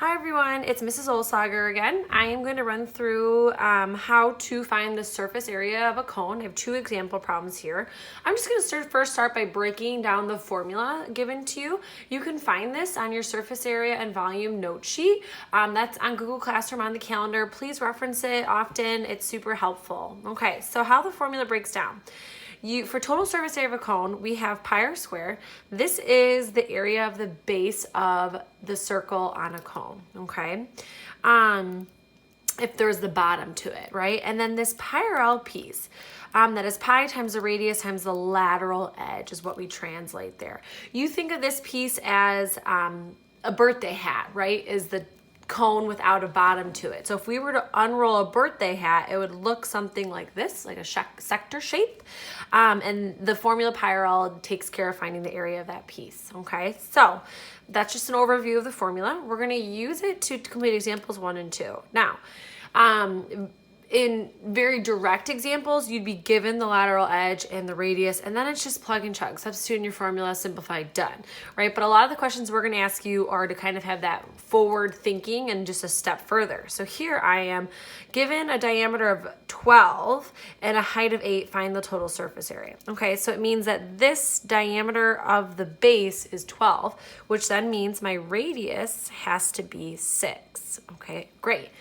Hi everyone, it's Mrs. Olsager again. I am going to run through how to find the surface area of a cone. I have two example problems here. I'm just going to first start by breaking down the formula given to you. You can find this on your surface area and volume note sheet. That's on Google Classroom on the calendar. Please reference it often. It's super helpful. Okay, so how the formula breaks down. For total surface area of a cone, we have pi r squared. This is the area of the base of the circle on a cone, okay? If there's the bottom to it, right? And then this pi r l piece, that is pi times the radius times the lateral edge is what we translate there. You think of this piece as a birthday hat, right? Is the cone without a bottom to it. So if we were to unroll a birthday hat, it would look something like this, like a sector shape. And the formula pi r l takes care of finding the area of that piece, okay? So that's just an overview of the formula. We're gonna use it to complete examples 1 and 2. Now, in very direct examples, you'd be given the lateral edge and the radius, and then it's just plug and chug, substitute in your formula, simplify, done, right? But a lot of the questions we're gonna ask you are to kind of have that forward thinking and just a step further. So here I am given a diameter of 12 and a height of 8, find the total surface area. Okay, so it means that this diameter of the base is 12, which then means my radius has to be 6. Okay, great.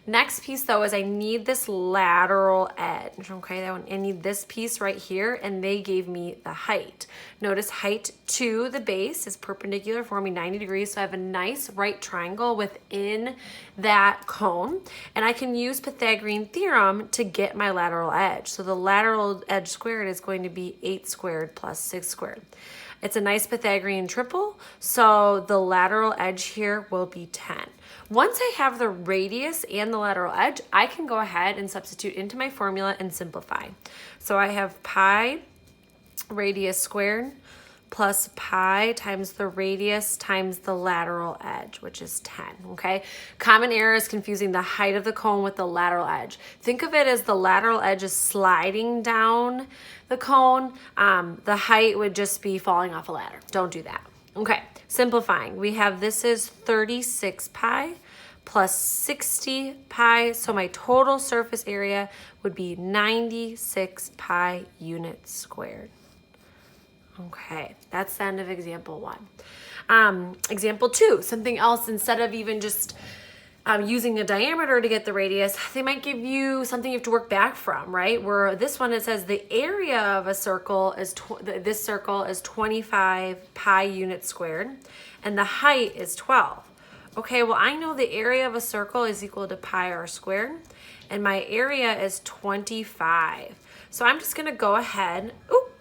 Next piece though is I need this lateral edge, okay? I need this piece right here, and they gave me the height. Notice height to the base is perpendicular, forming 90 degrees, so I have a nice right triangle within that cone, and I can use Pythagorean theorem to get my lateral edge. So the lateral edge squared is going to be 8 squared plus 6 squared. It's a nice Pythagorean triple, so the lateral edge here will be 10. Once I have the radius and the lateral edge, I can go ahead and substitute into my formula and simplify. So I have pi radius squared plus pi times the radius times the lateral edge, which is 10, okay? Common error is confusing the height of the cone with the lateral edge. Think of it as the lateral edge is sliding down the cone. The height would just be falling off a ladder. Don't do that. Okay, simplifying. We have this is 36 pi plus 60 pi, so my total surface area would be 96 pi units squared. Okay, that's the end of example 1. Example 2, something else. Instead of even just using a diameter to get the radius, they might give you something you have to work back from, right? Where this one, it says the area of a circle is, this circle is 25 pi units squared, and the height is 12. Okay, well, I know the area of a circle is equal to pi r squared, and my area is 25. So I'm just gonna go ahead,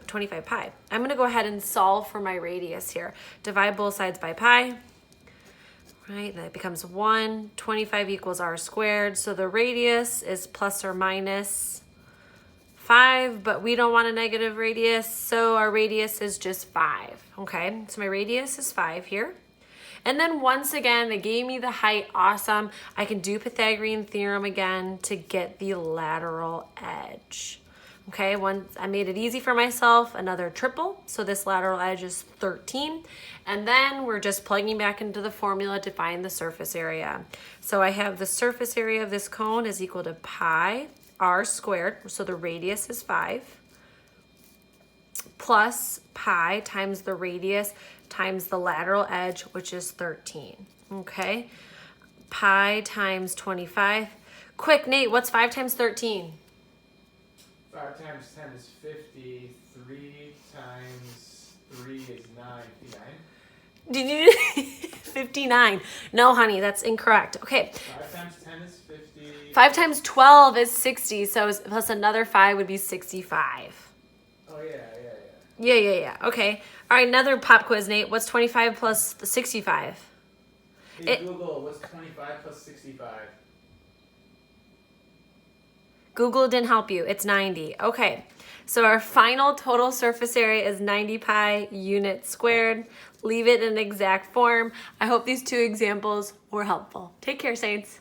25 pi. I'm gonna go ahead and solve for my radius here. Divide both sides by pi, right? That becomes 1. 25 equals r squared. So the radius is plus or minus 5, but we don't want a negative radius, so our radius is just 5, okay? So my radius is 5 here. And then once again, they gave me the height, awesome. I can do Pythagorean theorem again to get the lateral edge. Okay, once I made it easy for myself, another triple. So this lateral edge is 13. And then we're just plugging back into the formula to find the surface area. So I have the surface area of this cone is equal to pi r squared, so the radius is 5, plus pi times the radius times the lateral edge, which is 13, okay? Pi times 25. Quick, Nate, what's 5 times 13? 5 times 10 is 50. 3 times 3 is 9. 59? Did you 59? No, honey, that's incorrect. Okay. 5 times 10 is 50. 5 times 12 is 60, so plus another 5 would be 65. Oh, yeah. Yeah. Okay. All right, another pop quiz, Nate. What's 25 plus 65? Hey, Google, what's 25 plus 65? Google didn't help you. It's 90. Okay, so our final total surface area is 90 pi units squared. Leave it in exact form. I hope these two examples were helpful. Take care, Saints.